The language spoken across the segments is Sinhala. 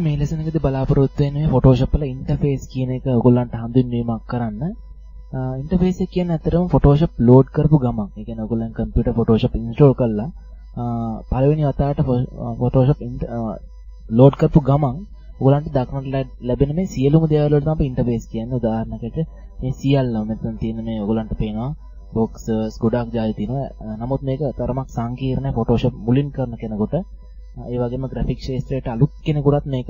මේ ලෙසන එකදී බලාපොරොත්තු වෙන්නේ Photoshop වල ඉන්ටර්ෆේස් කියන එක ඔයගොල්ලන්ට හඳුන්වීමක් කරන්න. ඉන්ටර්ෆේස් එක කියන්නේ අතරම Photoshop load කරපු ගමන්. ඒ කියන්නේ ඔයගොල්ලන් කම්පියුටර් Photoshop install කරලා පළවෙනි වතාවට Photoshop load කරපු ගමන් ඔයගොල්ලන්ට දක්නට ලැබෙන මේ සියලුම දේවල් වලට තමයි ඉන්ටර්ෆේස් කියන්නේ. උදාහරණයකට මේ සියල්ලම මෙතන තියෙන මේ ඔයගොල්ලන්ට පේනවා boxes ගොඩක් ජාති තියෙනවා. නමුත් මේක තරමක් සංකීර්ණයි Photoshop මුලින් කරන කෙනෙකුට. ඒ වගේම ග්‍රැෆික් ක්ෂේත්‍රයට අලුත් කෙනෙකුටත් මේක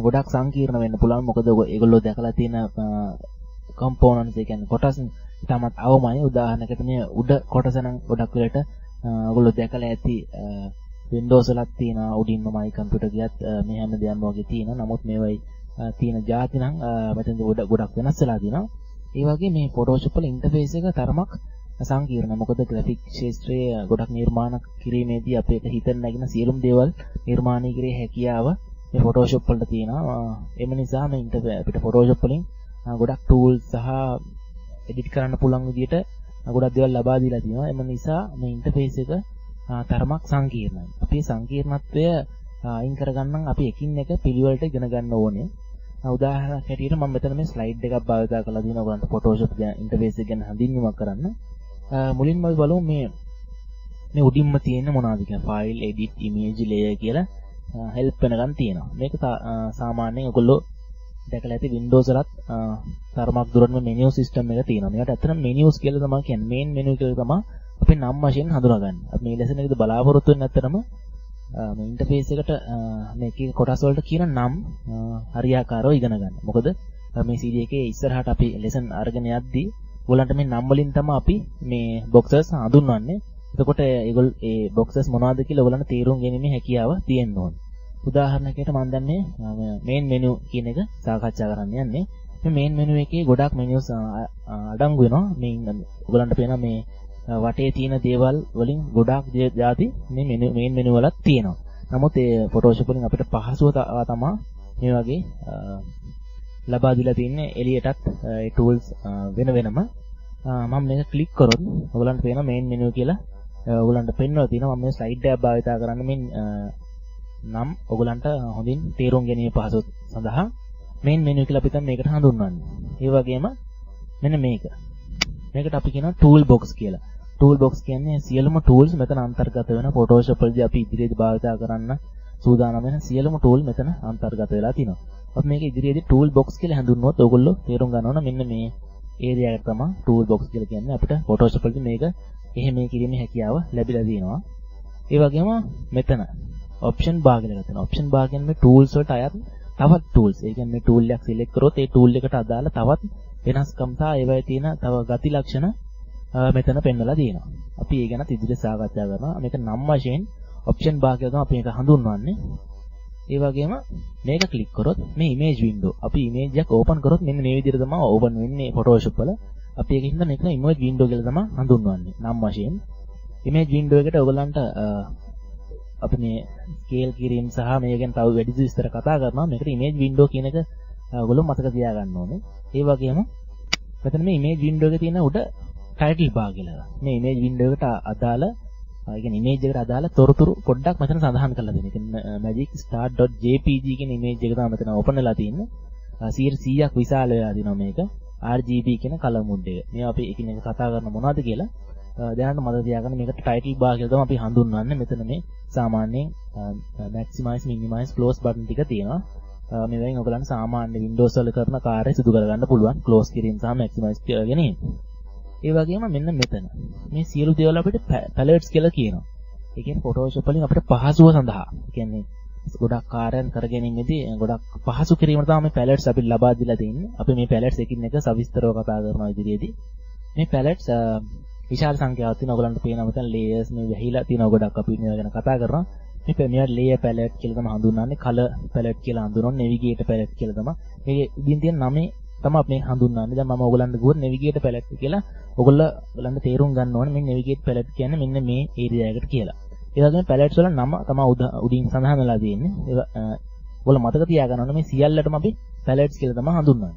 ගොඩක් සංකීර්ණ වෙන්න පුළුවන්. මොකද ඒගොල්ලෝ දැකලා තියෙන කම්පෝනන්ට්ස්, ඒ කියන්නේ කොටස් තමත් අවමයි. උදාහරණයකට මේ උඩ කොටස නම් ගොඩක් වෙලට ඔයගොල්ලෝ දැකලා ඇති Windows වලත් තියෙනවා. උඩින්ම මයි කම්පියුටර් ගියත් මේ හැම දෙයක්ම වගේ තියෙනවා. නමුත් මේවයි තියෙන ಜಾති නම් මෙතෙන්ද ගොඩක් වෙනස් වෙලා තියෙනවා. ඒ වගේ මේ Photoshop වල ඉන්ටර්ෆේස් එක තරමක් සංකීර්ණයි. මොකද ග්‍රැෆික් ක්ෂේත්‍රයේ ගොඩක් නිර්මාණ කිරීමේදී අපිට හිතෙන් නැගින සියලුම දේවල් නිර්මාණය කිරීමේ හැකියාව මේ Photoshop වලට තියෙනවා. එම නිසා මේ අපිට Photoshop වලින් ගොඩක් tools සහ edit කරන්න පුළුවන් විදිහට ගොඩක් දේවල් ලබා දීලා තියෙනවා. එම නිසා මේ ඉන්ටර්ෆේස් එක තරමක් සංකීර්ණයි. අපි සංකීර්ණත්වය අයින් කරගන්න අපි එකින් එක පිළිවෙලට ඉගෙන ගන්න ඕනේ. උදාහරණයක් හැටියට මම මෙතන මේ ස්ලයිඩ් එකක් භාවිත කරලා දිනවා ඔයගලන්ට Photoshop ඉන්ටර්ෆේස් එක ගැන හඳුන්වීමක් කරන්න. මුලින්ම අපි බලමු මේ උඩින්ම තියෙන මොනවද කියන ෆයිල් එඩිට් ඉමේජ් ලේයර් කියලා හෙල්ප් වෙනකන් තියෙනවා. මේක සාමාන්‍යයෙන් ඔයගොල්ලෝ දැකලා ඇති Windows වලත් තරමක් දුරටම මෙනු සිස්ටම් එක තියෙනවා. මේකට ඇත්තටම menus කියලා තමයි කියන්නේ. මේන් මෙනු කියලා තමයි අපි නම් වශයෙන් හඳුනාගන්නේ. අපි මේ ලෙසන එකද බලාපොරොත්තු වෙන්නේ ඇත්තටම මේ ඉන්ටර්ෆේස් එකට මේකේ කොටස් වලට කියන නම් හරියාකාරව ඉගෙන ගන්න. මොකද මේ CD එකේ ඉස්සරහට අපි ලෙසන් අරගෙන යද්දී ඔයගලන්ට මේ නම් වලින් තමයි අපි මේ boxes හඳුන්වන්නේ. එතකොට ඒ boxes මොනවද කියලා ඔයගලන්ට තීරුම් ගැනීමේ හැකියාව තියෙන්න ඕනේ. උදාහරණයකට මම දැන් මේ main menu කියන එක සාකච්ඡා කරන්න යන්නේ. මේ main menu එකේ ගොඩක් menus අඩංගු වෙනවා. මේ ඔයගලන්ට පේන මේ වටේ තියෙන දේවල් වලින් ගොඩක් ಜಾති මේ main menu වලත් තියෙනවා. නමුත් ඒ Photoshop වලින් අපිට පහසුව තමයි මේ වගේ ලබා දීලා තින්නේ එළියටත් ඒ tools වෙන වෙනම. මම මේක ක්ලික් කරොත් ඔයගලන්ට පේන main menu කියලා ඔයගලන්ට පෙන්වලා තියෙනවා. මම මේ ස්ලයිඩ් එක භාවිත කරන්න මේ නම් ඔයගලන්ට හොඳින් තේරුම් ගැනීම පහසුව සඳහා main menu කියලා අපි තමයි මේකට හඳුන්වන්නේ. ඒ වගේම මෙන්න මේකට අපි කියනවා tool box කියලා. tool box කියන්නේ සියලුම tools මෙතන අන්තර්ගත වෙන Photoshop වලදී අපි ඉදිරියේදී භාවිත කරන්න සූදානම් වෙන සියලුම tool මෙතන අන්තර්ගත වෙලා තිනවා. අපි මේක ඉදිරියේදී tool box කියලා හඳුන්වුවොත් ඔයගොල්ලෝ තේරුම් ගන්න ඕන මෙන්න මේ area එක තමයි tool box කියලා කියන්නේ. අපිට Photoshop වලදී මේක එහෙම කිරීමේ හැකියාව ලැබිලා තියෙනවා. ඒ වගේම මෙතන option bar කියලා තියෙනවා. option bar කියන්නේ මේ tools වලට අයත් තවත් tools. ඒ කියන්නේ මේ tool එකක් select කරොත් ඒ tool එකට අදාළ තවත් වෙනස්කම් සහ ඒවයේ තියෙන තව ගති ලක්ෂණ මෙතන පෙන්වලා තියෙනවා. අපි ඒ ගැන ඉදිරියට සාකච්ඡා කරනවා. මේක නම් වශයෙන් option bar කියලා තමයි අපි මේක හඳුන්වන්නේ. ඒ වගේම මේක ක්ලික් කරොත් මේ image window. අපි image එකක් open කරොත් මෙන්න මේ විදිහට තමයි open වෙන්නේ Photoshop වල. අපි ඒකින්ද මේක image window කියලා තමයි හඳුන්වන්නේ නම් වශයෙන්. image window එකට ඔයගලන්ට අපි මේ scale කිරීම සහ මේ ගැන තව වැඩි විස්තර කතා කරනවා. මේකට image window කියන එක ඔයගොල්ලෝ මතක තියාගන්න ඕනේ. ඒ වගේම මෙතන මේ image window එකේ තියෙන උඩ title bar කියලා. මේ image window එකට අදාළ ඒ කියන්නේ image එකට අදාළ තොරතුරු පොඩ්ඩක් මෙතන සඳහන් කරලා දෙන්න. ඒ කියන්නේ magic.start.jpg කියන image එක තමයි මෙතන open වෙලා තියෙන්නේ. 100ක් විශාල වෙලා දිනවා මේක. RGB කියන color mode එක. මේ අපි එකිනෙක කතා කරන මොනවද කියලා දැනට මතක තියාගන්න. මේකට title bar කියලා තමයි අපි හඳුන්වන්නේ. මෙතන මේ සාමාන්‍යයෙන් maximize minimize close button ටික තියෙනවා. මේ වයින් ඔයගලන්ට සාමාන්‍ය Windows වල කරන කාර්යය සිදු කරගන්න පුළුවන්. close කිරීම සහ maximize ගැනීම. ඒ වගේම මෙන්න මෙතන මේ සියලු දේවල් අපිට palettes කියලා කියනවා. ඒ කියන්නේ Photoshop වලින් අපිට පහසුව සඳහා, ඒ කියන්නේ ගොඩක් කාර්යයන් කර ගැනීමේදී ගොඩක් පහසු කිරීමට තමයි මේ palettes අපිට ලබා දීලා තියෙන්නේ. අපි මේ palettes එකින් එක සවිස්තරව කතා කරනවා ඉදිරියේදී. මේ palettes විශාල සංඛ්‍යාවක් තියෙනවා. ඔයගලන්ට පේනවා මෙතන layers මේ වැහිලා තියෙනවා ගොඩක්. අපි මේවා ගැන කතා කරනවා. මේ layer palette කියලා තමයි හඳුන්වන්නේ. color palette කියලා හඳුන්වන්නේ. navigate palette කියලා තමයි. මේ ඉදින් තියෙන නමේ තමයි අපි හඳුන්වන්නේ. දැන් මම ඔයගලන්ට ගුවන් navigate palette කියලා ඔයගොල්ලන්ට තේරුම් ගන්න ඕනේ මේ navigate palette කියන්නේ මෙන්න මේ area එකට කියලා. ඒ වගේම palettes වල නම තමයි උඩින් සඳහන් වෙලා තියෙන්නේ. ඔයගොල්ලෝ මතක තියාගන්න ඕනේ මේ සියල්ලටම අපි palettes කියලා තමයි හඳුන්වන්නේ.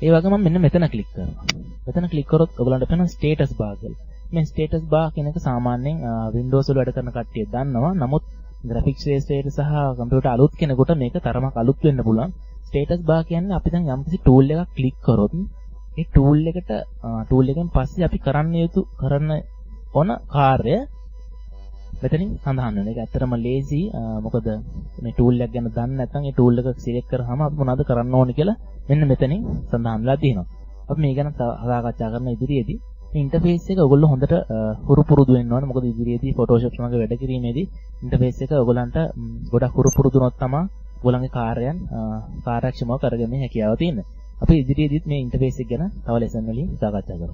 ඒ වගේම මෙන්න මෙතන ක්ලික් කරනවා. මෙතන ක්ලික් කරොත් ඔයගලන්ට පේන status bar කියලා. මේ status bar කියන එක සාමාන්‍යයෙන් Windows වල වැඩ කරන කට්ටිය දන්නවා. නමුත් graphics ශ්‍රේෂ්ඨයට සහ කම්පියුටර් අලුත් කෙනෙකුට මේක තරමක් අලුත් වෙන්න පුළුවන්. status bar කියන්නේ අපි දැන් යම්කිසි tool එකක් click කරොත් ඒ tool එකෙන් පස්සේ අපි කරන්න ඕන කාර්ය මෙතනින් සඳහන් වෙනවා. ඒක ඇත්තටම lazy. මොකද මේ tool එක ගැන දන්නේ නැත්නම් ඒ tool එක select කරාම අපි මොනවද කරන්න ඕනේ කියලා මෙන්න මෙතනින් සඳහන් වෙලා තියෙනවා. අපි මේ ගැන සාකච්ඡා කරන ඉදිරියේදී මේ ඉන්ටර්ෆේස් එක ඔයගොල්ලෝ හොඳට හුරු පුරුදු වෙන්න ඕනේ. මොකද ඉදිරියේදී Photoshop සමග වැඩ කිරීමේදී ඉන්ටර්ෆේස් එක ඔයගොල්ලන්ට ගොඩක් හුරු පුරුදු වුණොත් තමයි ඔයගොල්ලන්ගේ කාර්යයන් කාර්යක්ෂමව කරගන්න හැකියාව තියෙන්නේ. අපි ඉදිරියේදීත් මේ ඉන්ටර්ෆේස් එක ගැන තව ලෙසන් වලින් සාකච්ඡා කරමු.